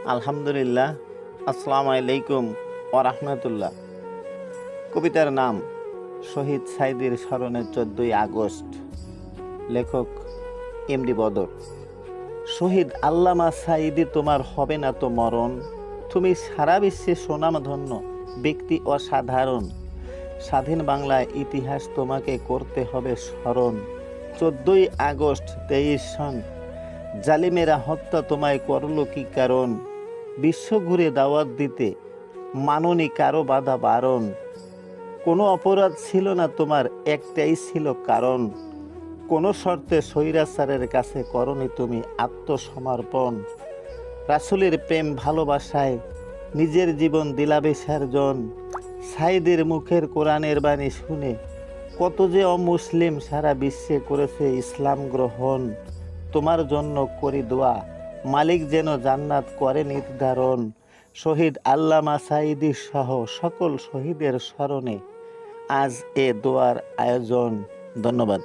আলহামদুলিল্লাহ। আসসালামু আলাইকুম ওয়া রাহমাতুল্লাহ। কবিতার নাম শহীদ সাইদির স্মরণে 14ই আগস্ট। লেখক এমডি বদর। শহীদ আল্লামা সাইদি, তোমার হবে না তো মরণ। তুমি সারা বিশ্বে সুনামধন্য ব্যক্তি, অসাধারণ। স্বাধীন বাংলায় ইতিহাস তোমাকে করতে হবে স্মরণ। 14ই আগস্ট 23 সন জালিমেরা হত্যা তোমায় করলো কি কারণ? বিশ্ব ঘুরে দাওয়াত দিতে মাননি কারো বাধা বারণ। কোনো অপরাধ ছিল না তোমার, একটাই ছিল কারণ। কোনো শর্তে স্বৈরাচারের কাছে করনি তুমি আত্মসমর্পণ। রাসূলের প্রেম ভালোবাসায় নিজের জীবন দিলা বিসর্জন। সাইদের মুখের কোরআনের বাণী শুনে কত যে অমুসলিম সারা বিশ্বে করেছে ইসলাম গ্রহণ। তোমার জন্য করি দোয়া, মালিক যেন জান্নাত করে নির্ধারণ। শহীদ আল্লামা সাইদি সহ সকল শহীদের স্মরণে আজ এ দোয়ার আয়োজন। ধন্যবাদ।